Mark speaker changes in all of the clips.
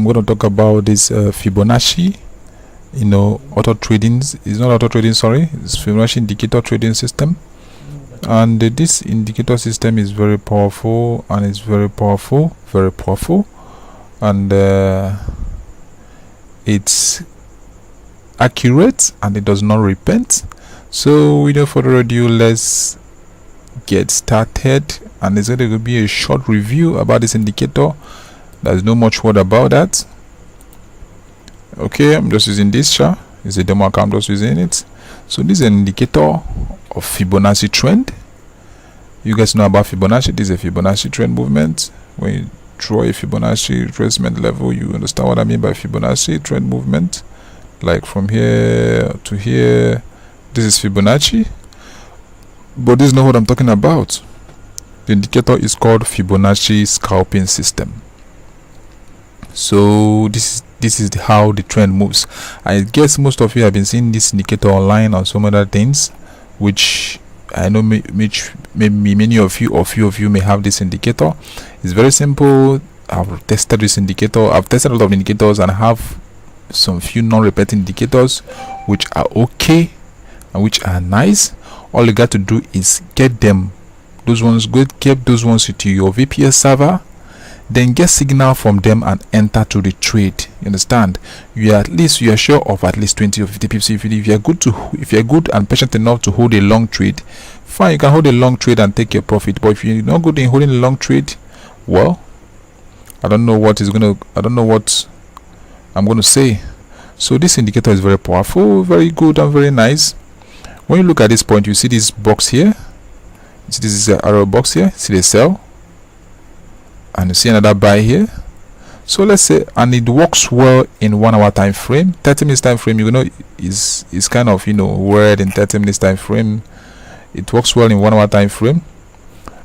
Speaker 1: going to talk about this Fibonacci, auto trading. It's not auto trading, sorry, it's Fibonacci indicator trading system. And this indicator system is very powerful, and it's very powerful, and it's accurate, and it does not repent. So without further ado, let's get started. And it's going to be a short review about this indicator. There's no much word about that. Okay, I'm just using this chart. It's a demo account, I'm just using it. So this is an indicator of Fibonacci trend. You guys know about Fibonacci. This is a Fibonacci trend movement. When you draw a Fibonacci retracement level, you understand what I mean by Fibonacci trend movement. Like from here to here, this is Fibonacci. But this is not what I'm talking about. The indicator is called Fibonacci scalping system. So this is how the trend moves. I guess most of you have been seeing this indicator online on some other things, which I know maybe many of you or few of you may have this indicator. It's very simple. I've tested this indicator. I've tested a lot of indicators and I have some few non-repeating indicators which are okay and which are nice. All you got to do is get them, those ones, get those ones to your VPS server, then get signal from them and enter to the trade. You understand? You are sure of at least 20 or 50 pips. If you're good and patient enough to hold a long trade, fine, you can hold a long trade and take your profit. But if you're not good in holding a long trade, well, I don't know what I'm going to say. So this indicator is very powerful, very good, and very nice. When you look at this point, you see this box here. This is an arrow box here. See the sell, and you see another buy here. So let's say, and it works well in 1 hour time frame. 30 minutes time frame, is kind of weird in 30 minutes time frame. It works well in 1 hour time frame,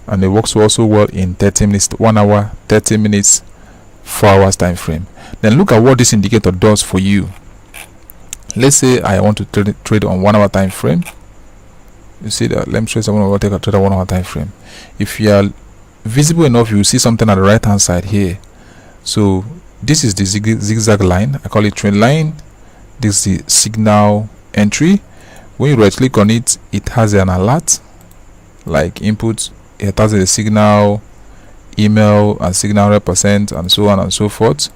Speaker 1: and it works also well in 30 minutes, 1 hour, 30 minutes, 4 hours time frame. Then look at what this indicator does for you. Let's say I want to trade on 1 hour time frame. You see that? Let me show you someone who will take a trade on 1 hour time frame. If you are visible enough, you will see something at the right hand side here. So this is the zigzag line. I call it trend line. This is the signal entry. When you right click on it, it has an alert like input. It has a signal, email, and signal represent, and so on and so forth.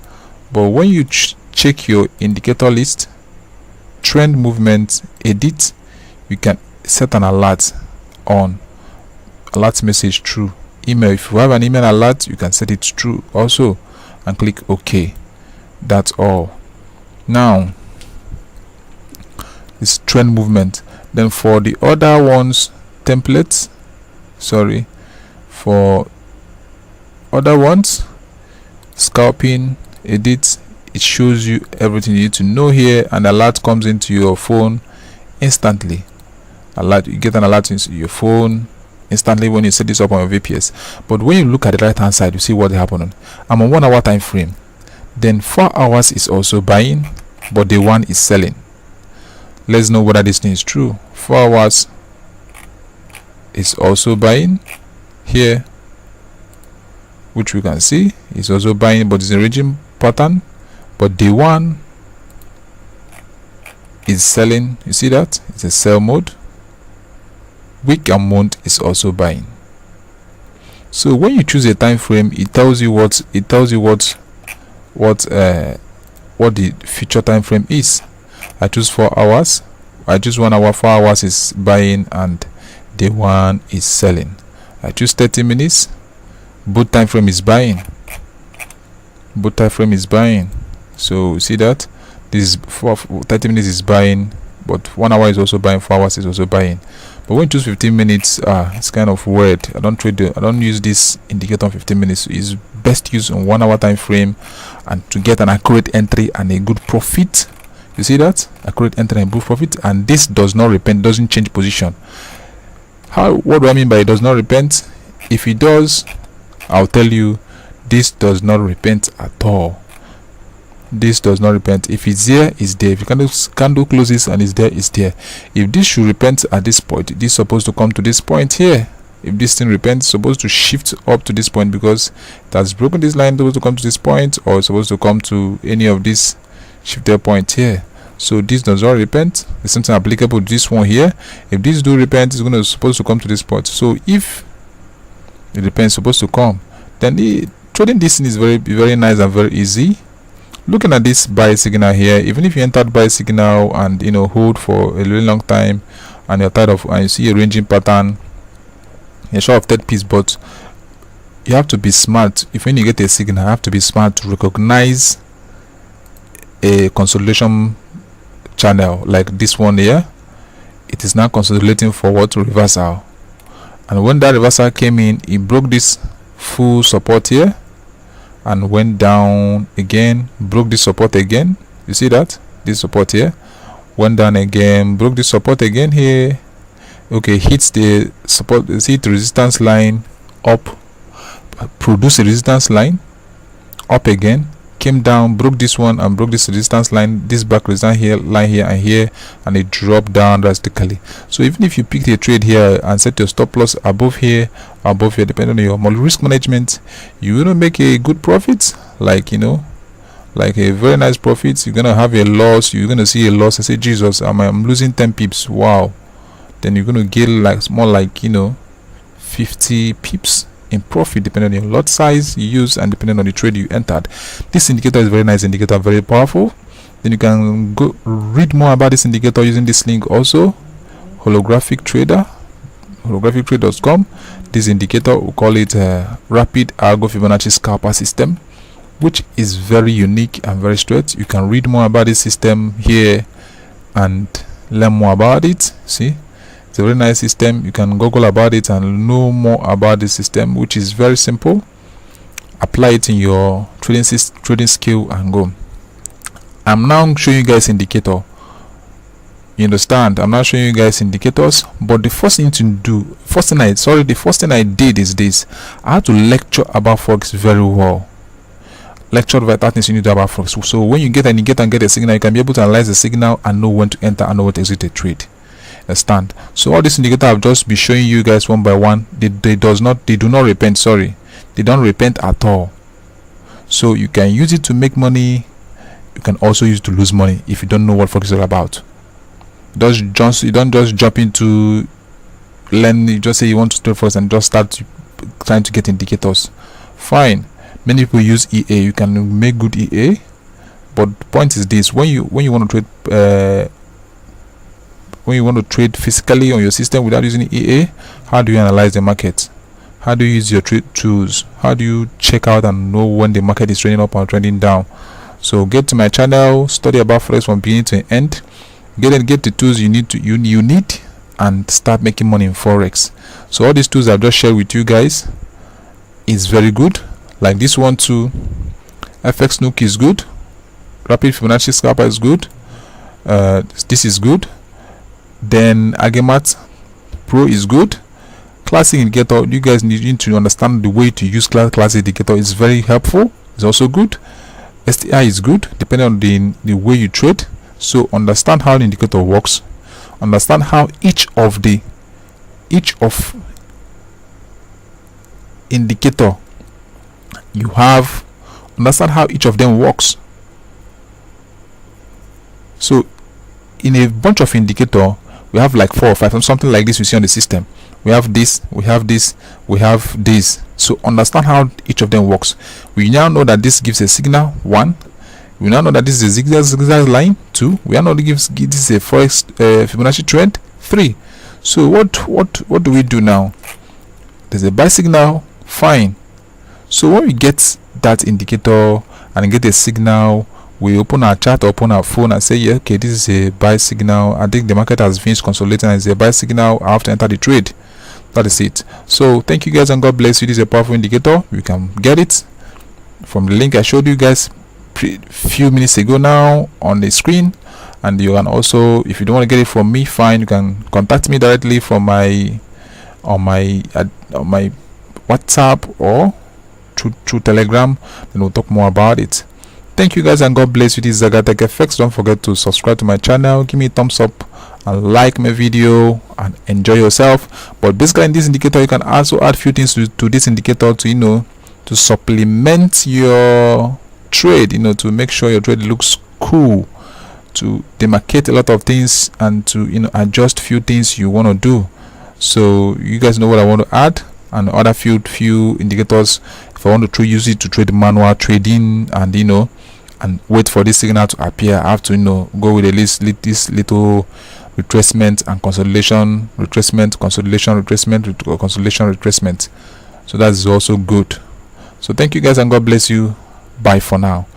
Speaker 1: But when you check your indicator list, trend movement, edit, you can set an alert on, alert message true. Email, if you have an email alert, you can set it true also and click OK. That's all. Now it's trend movement. Then for the other ones, templates, sorry, for other ones, scalping, edit, it shows you everything you need to know here, and alert comes into your phone instantly. Alert, you get an alert into your phone instantly when you set this up on your VPS. But when you look at the right hand side, you see what's happening. I'm on 1 hour time frame. Then 4 hours is also buying, but the one is selling. Let's know whether this thing is true. 4 hours is also buying here, which we can see is also buying, but it's a ranging pattern. But the one is selling. You see that? It's a sell mode. Week and month is also buying. So when you choose a time frame, it tells you what the future time frame is. I choose 4 hours. I choose 1 hour. 4 hours is buying and the one is selling. I choose 30 minutes. Both time frame is buying. Both time frame is buying. So see that this is 30 minutes is buying, but 1 hour is also buying, 4 hours is also buying. But when you choose 15 minutes, it's kind of weird. I don't use this indicator on 15 minutes. It's best used on 1 hour time frame, and to get an accurate entry and a good profit. You see that? Accurate entry and good profit. And this does not repent, doesn't change position. What do I mean by it does not repent? If it does, I'll tell you, this does not repent at all. This does not repent. If it's there, it's there. If you candle closes and it's there, it's there. If this should repent at this point, this is supposed to come to this point here. if this thing repents, it's supposed to shift up to this point because it has broken this line. It's supposed to come to this point, or it's supposed to come to any of these shifted point here. So this does not repent. The same thing applicable to this one here. If this do repent, it's supposed to come to this point. So if it repents, supposed to come, then trading this thing is very nice and very easy. Looking at this buy signal here, even if you entered buy signal and hold for a really long time, and you're tired of, and you see a ranging pattern, you're short of third piece, but you have to be smart. If when you get a signal, you have to be smart to recognize a consolidation channel like this one here. It is now consolidating forward to reversal, and when that reversal came in, it broke this full support here and went down again, broke this support again. You see that this support here went down again, broke this support again here. Okay, hits the support, see the resistance line up, produce a resistance line up again, came down, broke this one and broke this resistance line, this back resistance here, line here and here, and it dropped down drastically. So even if you pick a trade here and set your stop loss above here, depending on your risk management, you will make a good profit, like like a very nice profit. You're gonna have a loss, you're gonna see a loss and say, Jesus, I'm losing 10 pips. Wow. Then you're gonna get like more like 50 pips in profit, depending on your lot size you use and depending on the trade you entered. This indicator is very nice indicator, very powerful. Then you can go read more about this indicator using this link also, holographictrade.com. This indicator, we call it rapid algo Fibonacci scalper system, which is very unique and very straight. You can read more about this system here and learn more about it. See, it's a very nice system. You can Google about it and know more about the system, which is very simple. Apply it in your trading skill and go. I'm now showing you guys indicator. You understand? I'm not showing you guys indicators, but the first thing to do, the first thing I did is this. I had to lecture about Forex very well. Lecture about that things you need to about Forex. So when you get an indicator and get a signal, you can be able to analyze the signal and know when to enter and know when to exit a trade. Understand? So all this indicator I've just be showing you guys one by one. They do not repent. Sorry, they don't repent at all. So you can use it to make money. You can also use it to lose money if you don't know what Forex is all about. You don't just jump into learn. You just say you want to trade Forex and just start trying to get indicators. Fine. Many people use EA. You can make good EA, but the point is this: when you want to trade physically on your system without using EA, how do you analyze the market? How do you use your trade tools? How do you check out and know when the market is trending up or trending down? So get to my channel, study about Forex from beginning to end. Get the tools you need and start making money in Forex. So all these tools I've just shared with you guys is very good. Like this one too, FX Nook is good, Rapid Fibonacci Scalper is good, this is good. Then Agemat Pro is good. Classic indicator, you guys need to understand the way to use classic indicator. Is very helpful. It's also good. STI is good depending on the way you trade. So understand how the indicator works, understand how each of indicator you have, understand how each of them works. So in a bunch of indicator we have like 4 or 5, something like this. We see on the system we have this, we have this, we have this. So understand how each of them works. We now know that this gives a signal 1. We now know that this is a zigzag line 2. We now know this is a Forex Fibonacci trend 3. So what do we do now? There's a buy signal. Fine. So when we get that indicator and get a signal, we open our chart, open our phone and say, yeah, okay, this is a buy signal. I think the market has finished consolidating and it's a buy signal. I have to enter the trade. That is it. So thank you guys and God bless you. This is a powerful indicator. You can get it from the link I showed you guys few minutes ago now on the screen. And you can also, if you don't want to get it from me, fine, you can contact me directly from my on my WhatsApp or through Telegram. Then we'll talk more about it. Thank you guys, and God bless you. This is Zagatech FX. Don't forget to subscribe to my channel, give me a thumbs up and like my video, and enjoy yourself. But basically in this indicator you can also add few things to this indicator to to supplement your trade, to make sure your trade looks cool, to demarcate a lot of things, and to adjust few things you want to do. So you guys know what I want to add, and other few indicators if I want to use it to trade manual trading, and and wait for this signal to appear. I have to go with this little retracement and consolidation, retracement, consolidation, retracement, consolidation, retracement. So that is also good. So thank you guys, and God bless you. Bye for now.